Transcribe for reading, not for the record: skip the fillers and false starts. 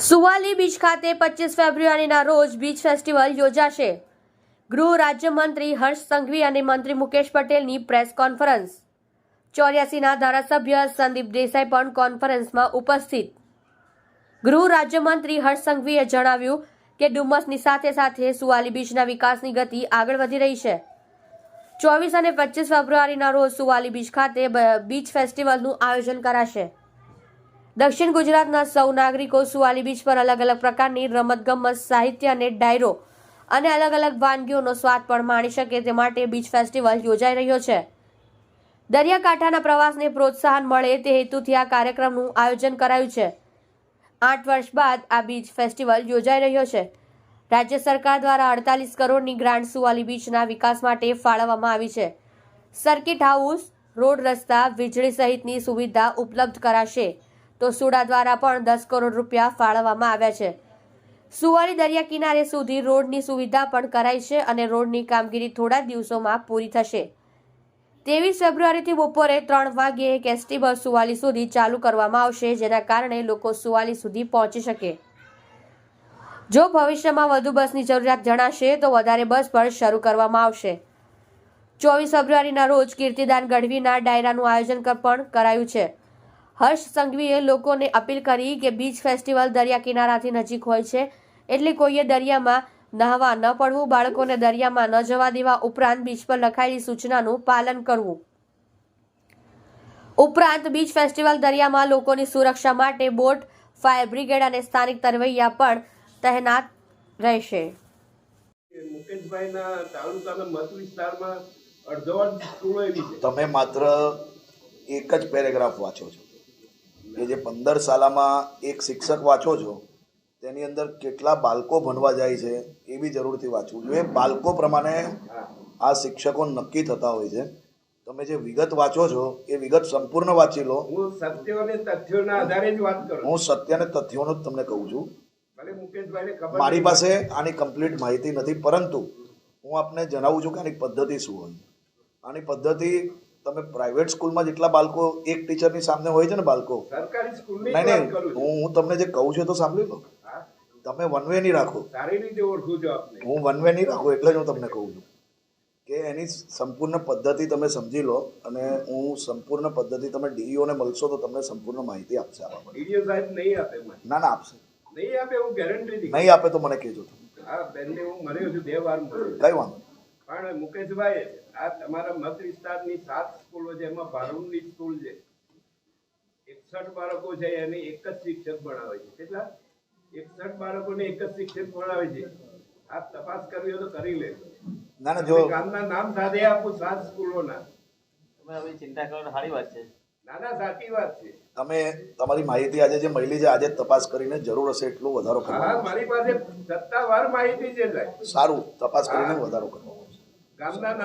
Suvali beach ખાતે 25 ફેબ્રુઆરીના રોજ beach festival યોજાશે. ગૃહ રાજ્યમંત્રી હર્ષ સંઘવી અને મંત્રી મુકેશ પટેલની પ્રેસ કોન્ફરન્સ. 84ના ધારાસભ્ય સંદીપ દેસાઈ પણ કોન્ફરન્સમાં ઉપસ્થિત. ગૃહ રાજ્યમંત્રી હર્ષ સંઘવીએ જણાવ્યું કે ડુમસની સાથે સાથે સુવાલી બીચના વિકાસની ગતિ આગળ વધી રહી છે. 24 અને 25 ફેબ્રુઆરીના રોજ સુવાલી બીચ ખાતે બીચ ફેસ્ટિવલનું આયોજન કરાશે. દક્ષિણ ગુજરાતના સૌ નાગરિકો સુવાલી બીચ પર અલગ અલગ પ્રકારની રમતગમત, સાહિત્ય અને ડાયરો અને અલગ અલગ વાનગીઓનો સ્વાદ પણ માણી શકે તે માટે બીચ ફેસ્ટિવલ યોજાઈ રહ્યો છે. દરિયાકાંઠાના પ્રવાસને પ્રોત્સાહન મળે તે હેતુથી આ કાર્યક્રમનું આયોજન કરાયું છે. 8 વર્ષ બાદ આ બીચ ફેસ્ટિવલ યોજાઈ રહ્યો છે. રાજ્ય સરકાર દ્વારા 48 કરોડની ગ્રાન્ટ સુવાલી બીચના વિકાસ માટે ફાળવવામાં આવી છે. સર્કિટ હાઉસ, રોડ, રસ્તા, વીજળી સહિતની સુવિધા ઉપલબ્ધ કરાશે તો સુડા દ્વારા પણ 10 કરોડ રૂપિયા ફાળવવામાં આવ્યા છે. સુવાલી દરિયા કિનારે સુધી રોડની સુવિધા પણ કરાઈ છે અને રોડની કામગીરી થોડા દિવસોમાં પૂરી થશે. 23 ફેબ્રુઆરીથી બપોરે 3 વાગ્યે એક એસટી બસ સુવાલી સુધી ચાલુ કરવામાં આવશે, જેના કારણે લોકો સુવાલી સુધી પહોંચી શકે. જો ભવિષ્યમાં વધુ બસની જરૂરિયાત જણાશે તો વધારે બસ પણ શરૂ કરવામાં આવશે. 24 ફેબ્રુઆરીના રોજ કીર્તિદાન ગઢવીના ડાયરાનું આયોજન પણ કરાયું છે. હર્ષ સંઘવીએ લોકોને અપીલ કરી કે બીચ ફેસ્ટિવલ દરિયા કિનારાથી નજીક હોય છે, એટલે કોઈએ દરિયામાં નહાવા ન પડવું, બાળકોને દરિયામાં ન જવા દેવા, ઉપરાંત બીચ પર લખાયેલી સૂચનાનું પાલન કરવું. ઉપરાંત બીચ ફેસ્ટિવલ દરિયામાં લોકોની સુરક્ષા માટે બોટ, ફાયર બ્રિગેડ અને સ્થાનિક તરવૈયા પણ તહેનાત રહેશે. મુકેશભાઈના તાલુકાના મત વિસ્તારમાં અડધો સ્કૂલો એવી છે. તમે માત્ર એક જ પેરેગ્રાફ વાંચો છો કે જે 15 શાળામાં એક શિક્ષક વાંચો છો, તેની અંદર કેટલા બાળકો ભણવા જાય છે એ બી જરૂરથી વાંચવું જોઈએ. બાળકો પ્રમાણે આ શિક્ષકો નક્કી થતા હોય છે. તમે જે વિગત વાંચો છો એ વિગત સંપૂર્ણ વાંચી લો. હું સત્ય અને તથ્યોના આધારે જ વાત કરું. હું સત્ય અને તથ્યોનું જ તમને કહું છું. મુકેશભાઈને ખબર મારી પાસે આની કમ્પ્લીટ માહિતી નથી, પરંતુ હું આપને જણાવું છું કે આની પદ્ધતિ શું હોય. આની પદ્ધતિ તમે પ્રાઇવેટ સ્કૂલમાં જેટલા બાળકો એક ટીચરની સામે હોય છે ને બાળકો, સરકારી સ્કૂલની નહીં હું તમને જે કહું છું તો સાંભળી લો. તમે વન વે નહીં રાખો. સારી રીતે ઓળખું છું આપને. હું વન વે નહીં રાખું, એટલે જ હું તમને કહું છું કે એની સંપૂર્ણ પદ્ધતિ તમે સમજી લો, અને હું સંપૂર્ણ પદ્ધતિ તમે ડીઈઓને મળશો તો તમને સંપૂર્ણ માહિતી આપશે. ડીઈઓ સાહેબ નહીં આપે. ના આપશે. નહીં આપે, હું ગેરંટી નહીં આપે તો મને કહેજો. હા, બેનને હું મળ્યો છું 2 વાર મળ્યો. કઈ વાંધો પણ મુકેશભાઈ, આ તમારા મત વિસ્તારની 7 સ્કૂલો છે, એમાં ભારૂણની સ્કૂલ છે, 61 બાળકો છે, એને એક જ શિક્ષક ભણાવે છે. કેટલા? 61 બાળકોને એક જ શિક્ષક ભણાવે છે. આ તપાસ કરવી હોય તો કરી લે. ના જો ગામના નામ સાથે આપું 7 સ્કૂલોના. તમે હવે ચિંતા કરો, સારી વાત છે. ના, સાચી વાત છે. તમે તમારી માહિતી આજે જે મળી છે આજે તપાસ કરીને જરૂર હશે એટલું વધારો કરો. હા, મારી પાસે સત્તાવાર માહિતી છે સાહેબ. સારું, તપાસ કરીને વધારો કરો. ગામના